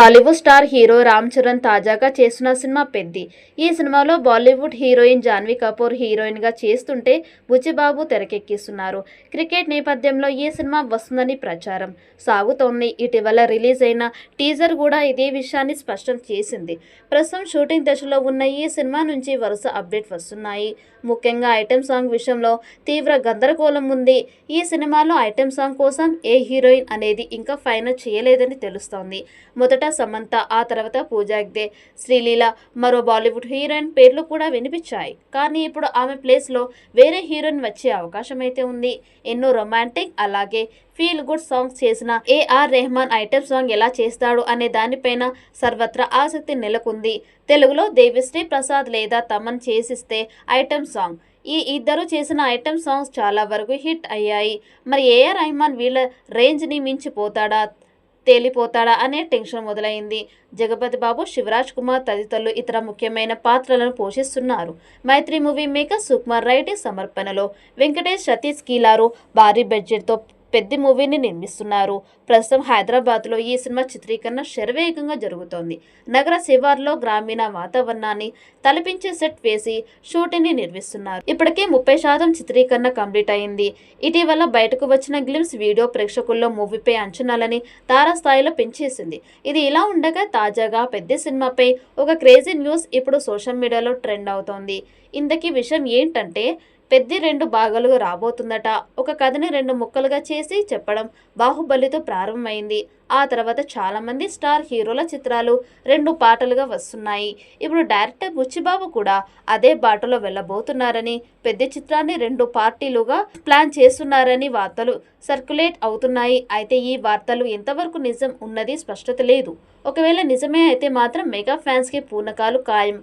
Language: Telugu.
టాలీవుడ్ స్టార్ హీరో రామ్ చరణ్ తాజాగా చేసిన సినిమా పెద్ది. ఈ సినిమాలో బాలీవుడ్ హీరోయిన్ జాన్వీ కపూర్ హీరోయిన్ గా చేస్తుంటే బుచ్చిబాబు తెరకెక్కిస్తున్నారు. క్రికెట్ నేపథ్యంలో ఈ సినిమా వస్తుందని ప్రచారం సాగుతోంది. ఇటీవల రిలీజ్ అయిన టీజర్ కూడా ఇదే విషయాన్ని స్పష్టం చేసింది. ప్రస్తుతం షూటింగ్ దశలో ఉన్న ఈ సినిమా నుంచి వరుస అప్డేట్ వస్తున్నాయి. ముఖ్యంగా ఐటెం సాంగ్ విషయంలో తీవ్ర గందరగోళం ఉంది. ఈ సినిమాలో ఐటెం సాంగ్ కోసం ఏ హీరోయిన్ అనేది ఇంకా ఫైనల్ చేయలేదని తెలుస్తోంది. మొదట సమంత, ఆ తర్వాత పూజా హెగ్డే, శ్రీలీల, మరో బాలీవుడ్ హీరోయిన్ పేర్లు కూడా వినిపించాయి. కానీ ఇప్పుడు ఆమె ప్లేస్లో వేరే హీరోయిన్ వచ్చే అవకాశం అయితే ఉంది. ఎన్నో రొమాంటిక్ అలాగే ఫీల్ గుడ్ సాంగ్స్ చేసిన ఏఆర్ రెహమాన్ ఐటెం సాంగ్ ఎలా చేస్తాడు అనే దానిపైన సర్వత్రా ఆసక్తి నెలకొంది. తెలుగులో దేవిశ్రీ ప్రసాద్ లేదా తమన్ చేసిస్తే ఐటెం సాంగ్. ఈ ఇద్దరు చేసిన ఐటెం సాంగ్స్ చాలా వరకు హిట్ అయ్యాయి. మరి ఏఆర్ రెహమాన్ వీళ్ళ రేంజ్ని మించిపోతాడా, తేలిపోతాడా అనే టెన్షన్ మొదలైంది. జగపతి బాబు, శివరాజ్ కుమార్ తదితరులు ఇతర ముఖ్యమైన పాత్రలను పోషిస్తున్నారు. మైత్రి మూవీ మేకర్ సుకుమార్ రెడ్డి సమర్పణలో వెంకటేష్, సతీష్ కీలారు భారీ బడ్జెట్తో పెద్ద మూవీని నిర్మిస్తున్నారు. ప్రస్తుతం హైదరాబాద్లో ఈ సినిమా చిత్రీకరణ శరవేగంగా జరుగుతోంది. నగర శివార్లో గ్రామీణ వాతావరణాన్ని తలపించే సెట్ వేసి షూటింగ్ని నిర్మిస్తున్నారు. ఇప్పటికే 30% చిత్రీకరణ కంప్లీట్ అయింది. ఇటీవల బయటకు వచ్చిన గ్లిమ్స్ వీడియో ప్రేక్షకుల్లో మూవీపై అంచనాలని తారాస్థాయిలో పెంచేసింది. ఇది ఇలా ఉండగా తాజాగా పెద్ద సినిమాపై ఒక క్రేజీ న్యూస్ ఇప్పుడు సోషల్ మీడియాలో ట్రెండ్ అవుతోంది. ఇంతకీ విషయం ఏంటంటే పెద్ది 2 భాగాలుగా రాబోతుందట. ఒక కథని 2 ముక్కలుగా చేసి చెప్పడం బాహుబలితో ప్రారంభమైంది. ఆ తర్వాత చాలా మంది స్టార్ హీరోల చిత్రాలు 2 పాటలుగా వస్తున్నాయి. ఇప్పుడు డైరెక్టర్ బుచ్చిబాబు కూడా అదే బాటలో వెళ్ళబోతున్నారని, పెద్ద చిత్రాన్ని 2 పార్టీలుగా ప్లాన్ చేస్తున్నారని వార్తలు సర్క్యులేట్ అవుతున్నాయి. అయితే ఈ వార్తలు ఎంతవరకు నిజం ఉన్నది స్పష్టత లేదు. ఒకవేళ నిజమే అయితే మాత్రం మెగా ఫ్యాన్స్ కి పూనకాలు ఖాయం.